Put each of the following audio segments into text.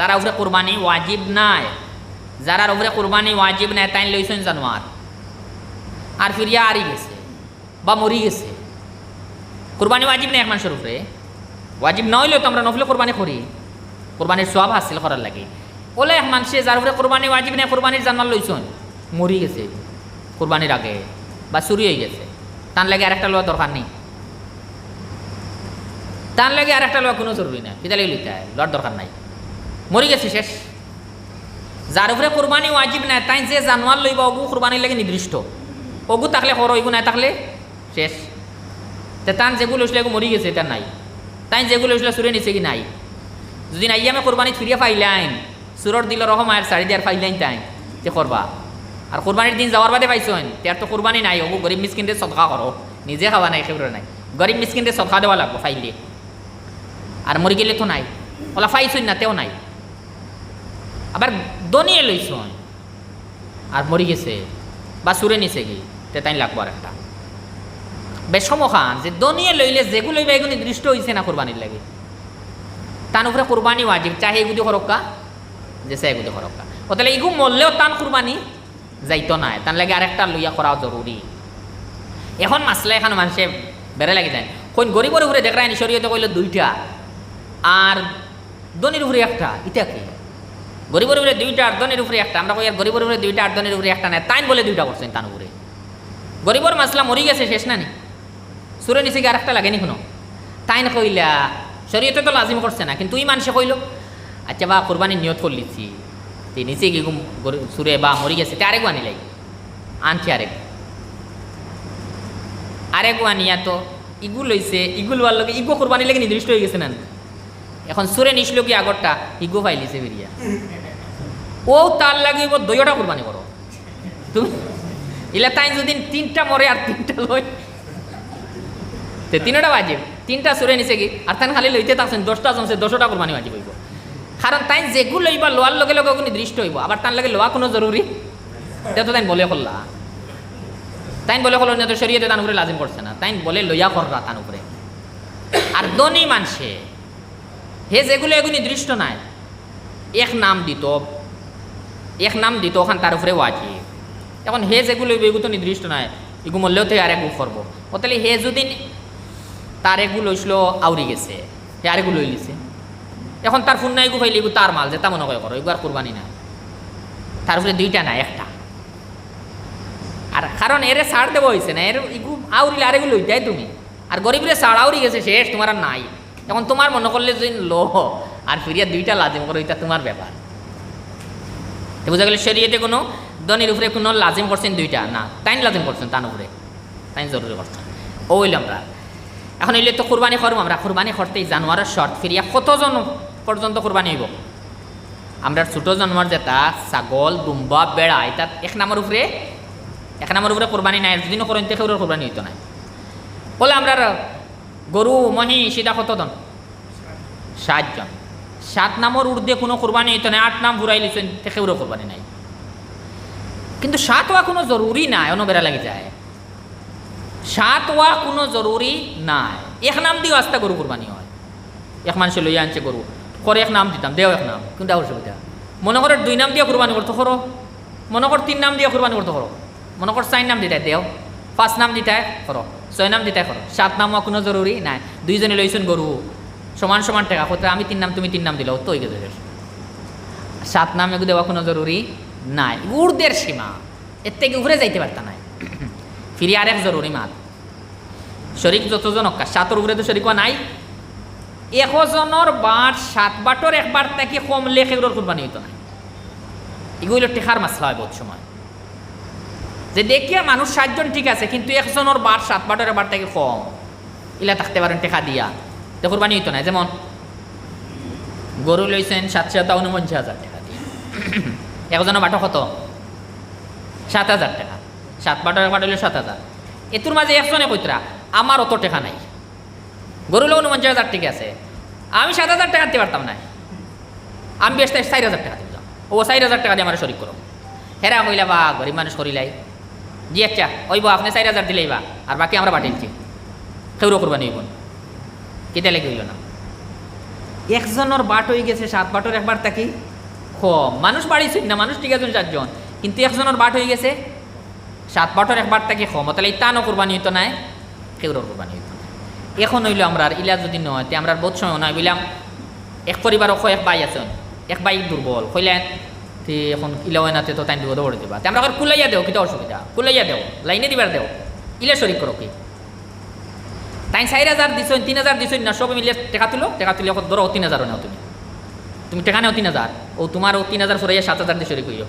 যারা উপরে কোরবানি ওয়াজিব নাই, যারার উপরে কোরবানি ওয়াজিব নাই তাই লইছেন জানোয়ার আর ফিরিয়া আরি গেছে বা মরি গেছে। কোরবানি ওয়াজিব নেই এক মানুষের উপরে, ওয়াজিব না হইলেও তো আমরা নফলে কোরবানি করি, কোরবানির সওয়াব হাসিল করার লাগে। ওলে এক মানুষে যার উপরে কোরবানি ওয়াজিব নেই কোরবানির জানোয়ার লইছেন, মরি গেছে কোরবানির আগে বা চুরি হয়ে গেছে, তার লাগে আরেকটা লওয়া দরকার নেই, তার লাগে আরেকটা লওয়া কোনো জরুরি না, কিতা লাগে লইতে হয়, লওয়ার দরকার নাই, মরি গেছে শেষ। যার উপরে কোরবানি ওয়াজিব নাই তাই যে জানোয়ার লইবা ওগু কোরবানির লাগে নির্দিষ্ট, ওগু থাকলে করো, ওইগু নাই থাকলে শেষ। তে তান যেগুলো লইছিল এগু মরি গেছে, এটা নাই। তাই যেগুলো লইছিল সুরে নিছে কি নাই, যদি নাই আমি কোরবানি ফিরিয়া পাইলাইন সুরর দিল রহম আর সাড়ি দিয়ার পাইলাইন তাই তে করবা। আর কোরবানির দিন যাওয়ার বাদে পাইছেন তার তো কোরবানি নাই, ওগু গরিব মিসকিনরে সদকা করো, নিজে খাওয়া নাই সেগুলো নাই, গরিব মিসকিনরে সদকা দেওয়া লাগবো ফাইলে। আর মরি গেলে তো নাই, ওলা পাইছই না তেও নাই। আবার দনিয়ে লইছন আর মরি গেছে বা সুরে নিছে কি তে তাই লাগবো আর একটা বেশম খান যে দনিয়ে লইলে যেগুলো লইবা এগুলো নির্দিষ্ট হয়েছে না কোরবানির লাগে, তার উপরে কোরবানি ওয়াজিব, চাহে এগুদি হরক্কা যে সে এগুদি হরক্কা, ও তাহলে এগু মরলেও তান কোরবানি যাইতো নাই, তার লাগে আরেকটা লইয়া করা জরুরি। এখন মাসলা এখন মানুষে বেড়ে লাগে যায়, কোন গরিবের উপরে দেখায় শরীয়তে কইল দুইটা আর দনির উপরে একটা, ইটা কি গরিবের উপরে দুইটা আর ধনের উপরে একটা, আমরা কই আর গরিবের উপরে দুইটা আর ধনের উপরে একটা নাই, তাই বলে দুইটা করছেন তার উপরে। গরিবর মাসলা মরি গেছে শেষ না নি, সুরে নিচে কি আরেকটা লাগেনি কোনো, তাই না কইলা শরীয়তে তো লাজিম করছে না, কিন্তু এই মানুষে কইল আচ্ছা বা কোরবানির নিয়ত করলিছি তুই নিচে কি সুরে বা মরি গেছে তে আরেক আনিলাই আনছি আরেক আনিয়া তো ইগু লইছে, ইগুল ওয়ার লগে ইগু কোরবানি লেগে নির্দিষ্ট হয়ে গেছে না, এখন সুরে নিসলো কি আগরটা ইগু পাইলিছে বেরিয়া, ও তার লাগে দইটা কোরবানি করো তুমি ইলা, তাই যদি তিনটা মরে আর তিনটা লই তিনটা বাজিব, তিনটা সুরে নিছে কি আর তাই খালি লইতে থাকছেন 10টা জমছে 10টা কোরবানি বাজিব হইব, কারণ তাই যেগুলো লইবা লোয়ার লগে লগে ওগুলো দৃষ্ট হইব, আবার তার লাগে লোয়া কোনো জরুরি তে তো তাই বলে করলা, তাই বলে করল না তো শরীয়তে তার উপরে লাজিম করছে না, তাই বলে লইয়া কররা তার উপরে। আর দনি মানছে হে যেগুলো এগুলি দৃষ্ট নাই এক নাম দিত ওখান তার উপরে ওয়াজিব, এখন হে যেগুলো এগুলো তো নির্দিষ্ট নাই, এগু মরলেও তো আর একগু করবো, ও তাহলে হে যদি তার এগু লইছিল আউরি গেছে হে আরেকু লই লিছে, এখন তার ফোন নাই এগু পাইলে এগু তার মাল যে তা মনে করে করো, এগু আর কোরবানি নাই, তার উপরে দুইটা নাই একটা। আর কারণ এরে ছাড় দেবো হয়েছে না, এর এগু আউরিলে আরেকু লইটাই তুমি, আর গরিবরে ছাড় আউরি গেছে শেষ, তোমার আর নাই, এখন তোমার মনে করলে যদি লো আর ফিরিয়া দুইটা লাজিম করো এটা তোমার ব্যাপার। বুঝা গেলে শরীয়তে কোনো দনির উপরে কোনো লাজিম করছেন দুইটা না, তাই লাজিম করছেন তার উপরে, তাই জরুরি করছেন ও হইল আমরা। এখন হইলে তো কোরবানি করবো, আমরা কোরবানি করতে জানোয়ারের শর্ট ফিরিয়া কতজন পর্যন্ত কোরবানি হইব, আমরা ছোটো জানোয়ার যেটা ছাগল দুম্বা বেড়া এটা এক নামের উপরে কোরবানি নাই, যদি করেন দেখে ওর কোরবানি হইতো না। বলে আমরা গরু মহি সেটা কতজন 7 জন, 7 নামের ঊর্ধ্বে কোনো কোরবানি হইতো না, 8 নাম ঘুরাই লিছেন দেখে ওর কোরবানি নাই, কিন্তু 7 ওয়া কোনো জরুরি নাই, অন্য বেড়া লাগে যায় 7 ওয়া কোনো জরুরি নাই, এক নাম দিয়েও আস্তে গরু কোরবানি হয়। এক মানুষে লইয়া আনছে গরু করে এক নাম দিতাম দেও এক নাম, কিন্তু অসুবিধা মনে করে 2 নাম দিয়ে কোরবানি করতে করো, মনে কর 3 নাম দিয়ে কোরবানি করতে করো, মনে কর 4 নাম দিতে দেও, 5 নাম দিতে করো, 6 নাম দিতে করো, 7 নাম ওয়া কোনো জরুরি নাই। 2 জনে লইছেন গরু সমান সমান টাকা করতে, আমি 3 নাম তুমি 3 নাম দিলেও তো হয়ে গেছে, 7 নাম এগুলো দেওয়া কোনো জরুরি নাই, ঊর্ধ্বের সীমা এর থেকে উপরে যাইতে পারতা নাই। ফিরি আরেক জরুরি মাল শরিক যতজন 7-এর উপরে তো শরিক নাই, 1 জনের বাট 7 বাটর একবার থেকে কমলে সেগুলোর কোরবানি হইতো না, এগুলো টেকার মাসলা হয় বহুত সময়, যে দেখিয়া মানুষ 7 জন ঠিক আছে কিন্তু 1 জনের বাট 7 বাটর একবার থেকে কম, ইলা থাকতে পারেন টেকা দিয়া তো কোরবানি হইতো না। যেমন গরু লইছেন 749,000 টাকা দিয়ে, 1 জনের বাটো কত 7,000 টাকা, 7 বাটর একবার হইলে 7,000, এতুর মাঝে 1 জনে কইতরা আমার অত টাকা নাই, গরু লো 49,000 ঠিক আছে, আমি 7,000 টাকা দিতে পারতাম না, আমি বেশ 4,000 টাকা দিলাম, ও 4,000 টাকা দিয়ে আমার শরিক করো, হেরা কইলা বা গরিব মানুষ করিলাই জি আচ্ছা ওই বা আপনি 4,000 দিলেই বা আর বাকি আমরা বাটিলছি, কেউরও কোরবানি হইব কেটে লেগে হইল না। একজনের বাট হয়ে গেছে 7 বাটর একবার তাকি কম, মানুষ বাড়িছেন না, মানুষ ঠিক আছে 4 জন, কিন্তু একজনের বাট হয়ে গেছে 7 বাটর একবার তাকে কম, তাহলে তানও কোরবানি হইতো নাই, কেউর কোরবানি হইতো না। এখন হইলো আমরা ইলা যদি নয় তে আমরা বহুত সময় নয় বললাম এক পরিবার এক ভাই আছেন, এক ভাই দুর্বল কইলেন তে এখন ইলা হয় নাতে তো তাই দৌড়ে দিবা, আমরা কুলাইয়া দেও, কিন্তু অসুবিধা কুলাইয়া দেও, লাইনে দিবার দেও, ইলা শরিক করো কি তাই 4,000 দিছেন 3,000 দিছেন না, সব মিলিয়ে টাকা তুলো এখন ধরো 3,000 নাও, তুমি টাকা নেও 3,000, ও তোমার 3,000 ফুরাইয়া 7,000 দিয়ে শরিক হইও,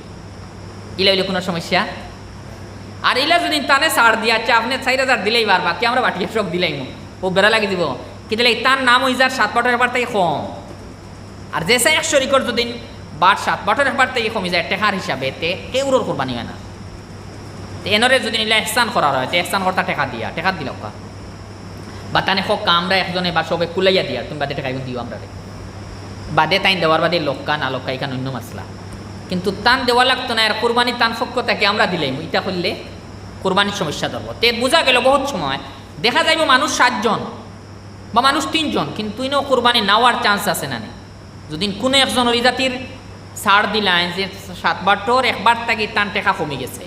ইলা হইলে কোনো সমস্যা। আর ইলা যদি তানে ছাড় দিয়া আচ্ছা আপনি 4,000 দিলেই বার, বাকি আমরা বাটিয়ে সব দিলাই ও বেড়া লাগিয়ে দিব, কিন্তু তার নাম ওই যার 7 বাটর একবার থেকে কম। আর যে এক শরিকর যদি বাট 7 বাটর একবার থেকে কমে যায় টেকার হিসাবে তে কেউর কোরবানি হয় না। এনরে যদি নিলে এহসান করার হয়, এহসান করতা টেকা দিয়া টেকা দিল বা তানে হোক আমরা একজনে বা সবে কুলাইয়া দিয়া তুমি বাদে টেকা দিও আমরা বাদে তাই দেওয়ার বাদে লক্কা না লক্কা এখানে অন্য মাসলা, কিন্তু তান দেওয়া লাগতো না। আর কোরবানি তান পক্ষ তাকে আমরা দিলাম, এটা করলে কোরবানির সমস্যা ধরবো। তে বোঝা গেল বহুত সময় দেখা যাইব মানুষ 7 জন বা মানুষ 3 জন, কিন্তু ইনও কোরবানি নেওয়ার চান্স আছে না, যদি কোনো একজন ওই জাতির ছাড় দিলেন যে 7 বাটর একবার তাকে তান টেকা কমে গেছে,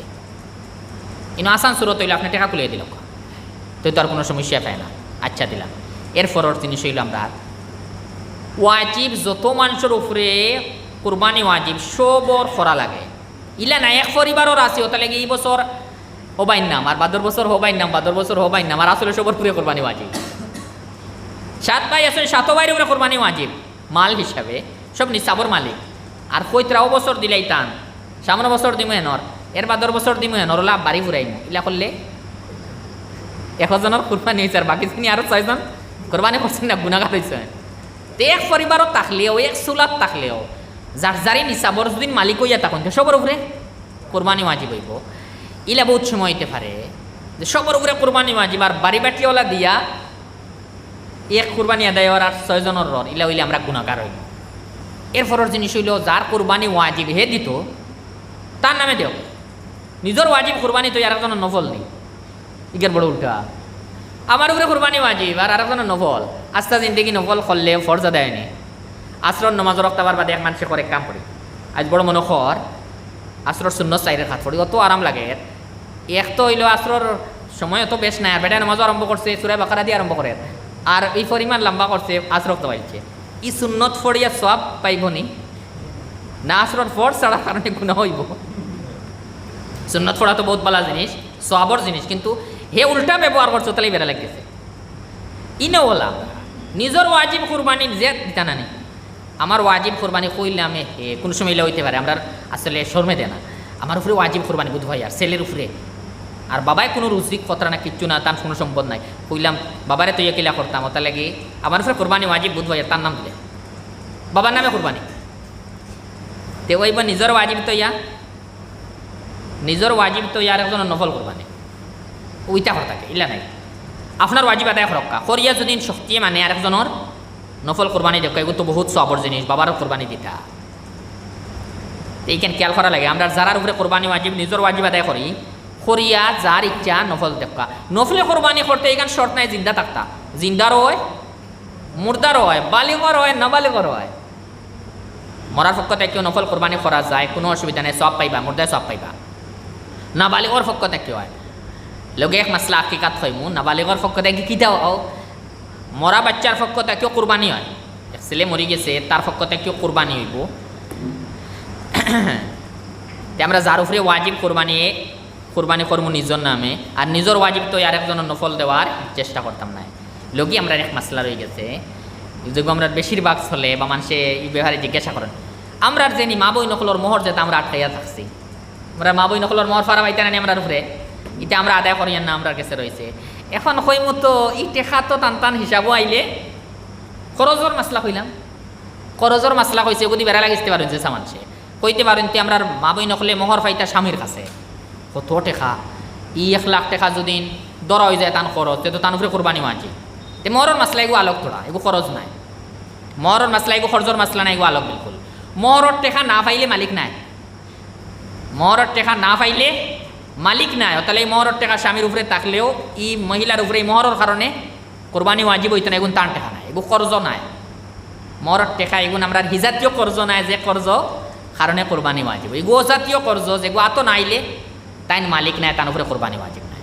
ইনো আসান সুরত হইলে আপনি টেকা কুলিয়ে দিল, তো তার কোনো সমস্যা পায় না, আচ্ছা দিলাম। এরপরের জিনিস হইল আমরা ওয়াজিব যত মানুষের উপরে কোরবানি ওয়াজিব সবর করা লাগে, ইলা না এক পরিবারের আছে ওটা লাগে এই বছর হবাই নাম আর বাদর বছর হবাই নাম বাদর বছর হবাই নাম, আর আসলে সবর পুরে কোরবানি ওয়াজিব। 7 ভাই আসলে 7 ভাইয়ের উপরে কোরবানি ওয়াজিব মাল হিসাবে, সব নিসাবর মালিক। আর কইতরাও বছর দিলাই টান, সামনে বছর দিমু হেনর, এর বাদর বছর দিমু হেনর, ওলা বাড়ি ফুরাইমু, ইলা করলে 1 জনের কোরবানি হয়েছে আর বাকি তিনি আরও 6 জন কোরবানি করছেন না, গুণাগার হয়েছে। তো এক পরিবারও থাকলেও এক চুলাত থাকলেও যার যারি নিসাবর যদি মালিক হইয়া তখন সবর উপরে কোরবানি ওয়াজিব হইব। ইলা বহুত সময় হইতে পারে যে সবর উপরে কোরবানি ওয়াজিব, আর বাড়ি বাটিওয়ালা দিয়া এক কোরবানি আদায় হওয়ার আর 6 জনের রর, ইলা হইলে আমরা গুণাগার হইব। এরপরের জিনিস হইল যার কোরবানি ওয়াজিব হে দিত তার নামে দেও, নিজের ওয়াজিব কোরবানি তো আর একজনের নফল নেই, ইগের বড় উল্টা। আমার উপরে কোরবানি ওয়াজিব আর একজনের নফল, আস্তা জিন্দগি নফল করলে ফরজ আদায় নেই। আসরর নমাজ রক্তাবার বাদে এক মানুষে করে কাম করি, আজ বড় মনে কর আসরর সুন্নত 4 হাত পড়ি, অত আরাম লাগে। এক তো হইল আসরর সময় অত বেশ নাই, আর বেটা নামাজও আরম্ভ করছে সূরা বাকারা দিয়ে আরম্ভ করে, আর এই পরিমাণ লম্বা করছে আসর রক্ত পাইছে, ই সুন্নত ফড়িয়া সব পাইব নি না, আসরর ফর ছাড়ার কারণে গুনাহ হইব। সুন্নত ফড়া তো বহুত ভালো জিনিস, সবর জিনিস, কিন্তু হে উল্টা ব্যবহার করছো তাহলে বেড়া লাগতেছে। ইনো ওলা নিজের ওয়াজিব কোরবানি যে দিতা না, আমার ওয়াজিব কোরবানি কইলে আমি কোন সময় এলে হইতে পারে আমরা আসলে শর্মে দেয় না, আমার উপরে ওয়াজিব কোরবানি বুধ ভাই আর ছেলের উপরে, আর বাবাই কোনো রুজিক কথা না কিচ্ছু না, তার কোনো সম্পদ নাই, কইলাম বাবারে তো ইয়ে কিলা করতাম, ওটা লাগে আমার উপরে কোরবানি ওয়াজিব বুধ ভাই তার নাম দিলে বাবার নামে কোরবানি, তে ওইবা নিজের ওয়াজিব তো ইয়া নিজের ওয়াজিব তো ইয়ার একজন নফল কোরবানি ওইটা হতাকে ইলা নাই, আপনার ওয়াজিব আদায় রক্ষা করিয়া যদি শক্তি মানে আর একজনের নফল কোরবানি দেখা, এগুলো তো বহুত সবর জিনিস, বাবারও কোরবানি দিতা। এইখানে খেয়াল করা লাগে আমরা যারার উপরে কোরবানি ওয়াজিব নিজের ওয়াজিব আদায় করি, করিয়া যার ইচ্ছা নফল দেখা, নফলে কোরবানি করতে এখানে শর্ট নাই, জিন্দা থাকতা, জিন্দারও হয় মুর্দারও হয়, বালিগর হয় নাবালিগর হয়, মরার পক্ষ থেকে নফল কোরবানি করা যায়, কোনো অসুবিধা নেই, সব পাইবা, মুর্দায় সব পাইবা। নাবালিগর পক্ষ থেকে হয় লগে এক মাসলা আকিকাত হইমু, নাবালিগর পক্ষ থেকে কিটাও মরা বাচ্চার পক্ষ থেকেও কোরবানি হয়, এক ছেলে মরি গেছে তার পক্ষ থেকেও কোরবানি হইব। আমরা যার উপরে ওয়াজিব কোরবানি করবো নিজের নামে, আর নিজের ওয়াজিব তো আর একজনের নফল দেওয়ার চেষ্টা করতাম না। লগি আমরা এক মাসলা রয়ে গেছে, যদি আমরা বেশিরভাগ চলে বা মানুষে এই ব্যবহারে জিজ্ঞাসা করেন, আমরা জানি মা বই নকলর মোহর যেটা আমরা আটকাইয়া থাকছি, আমরা মা বই নকলর মোহর ফারা পাইতে না আমরা উপরে, এটা আমরা আদায় করিয়ান না আমরা কাছে রয়েছে। এখন মতো ই টেকা তো টান টান হিসাবও আইলে খরচর মাসলা কইলাম, খরচর মাসলা কইছে যদি বেড়া লাগিতে পারেন যে সামানছে কইতে পারেন তে আমরা মা বই নকলে মোহর পাইতা স্বামীর কাছে কত টেকা, ই 1 লাখ টাকা যদি ধরা হয়ে যায় তান খরচ, তো তার উপরে কোরবানি মাঝে তে মোহরের মাসলা এগু আলোক তোলা, এগু খরচ নাই, মোহরের মাসলা এগু খরচর মাসলা নাই, এগু আলোক বিলকুল। মোহরের টেকা না পাইলে মালিক নাই, মোহরের টেকা না পাইলে মালিক নাই, তাহলে এই মোহরের টাকা স্বামীর উপরে থাকলেও ই মহিলার উপরে এই মোহরের কারণে কোরবানি ওয়াজিব হইতো না, এগুন তান টাকা নাই, এগু খরচ নাই। মরর টেকা এগুন আমরা হিজাতীয় কর্জ নাই যে কর্জ কারণে কোরবানি ওয়াজিব এগু অজাতীয় কর্জ যেগু আতো নাইলে তাই মালিক নাই তার উপরে কোরবানি ওয়াজিব নাই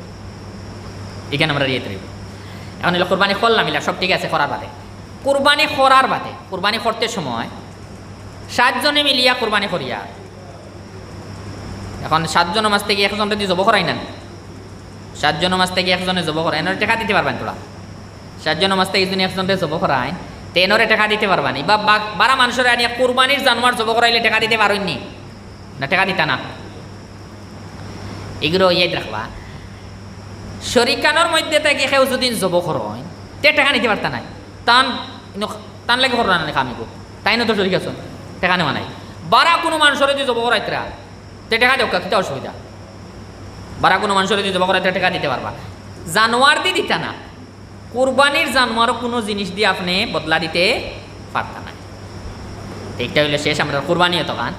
এখানে আমরা ইয়ে তৈরি এখন এলো কোরবানি করলাম ইলা সব ঠিক আছে করার বাদে কোরবানি করার বাদে কোরবানি করতে সময় 7 জনে মিলিয়া কোরবানি করিয়া এখন 7 জনের মাঝ থেকে একজন যদি জব করাই নেন 7 জনের মাঝ থেকে একজনে জব করাই এনার টাকা দিতে পারবেন তোরা 7 জনের মাঝ থেকে একজনকে জব করায় তেনরে টাকা দিতে পারবানি বা বারা মানুষের আনিয়া কোরবানির জানোয়ার জব করাইলে টাকা দিতে পারেননি না টাকা দিতা না এগুলো ইয়াদ রাখবা শরিকানোর মধ্যে থেকে কেউ যদি জব করেন তে টাকা নিতে পারতা নাই টান লাগে করা না কামিব তাই না তো শরিক আছো টাকা নেওয়া নাই বারা কোনো মানুষের যদি জব করাইতরা তে টাকা দেও কিতা অসুবিধা বারা কোনো মানুষের যদি জব করাইতে টাকা দিতে পারবা জানোয়ার দিয়ে দিতা না কোরবানির জানোয়ারও কোনো জিনিস দিয়ে আপনি বদলা দিতে পারতা না এইটা হইলে শেষ আমরা কোরবানি তখন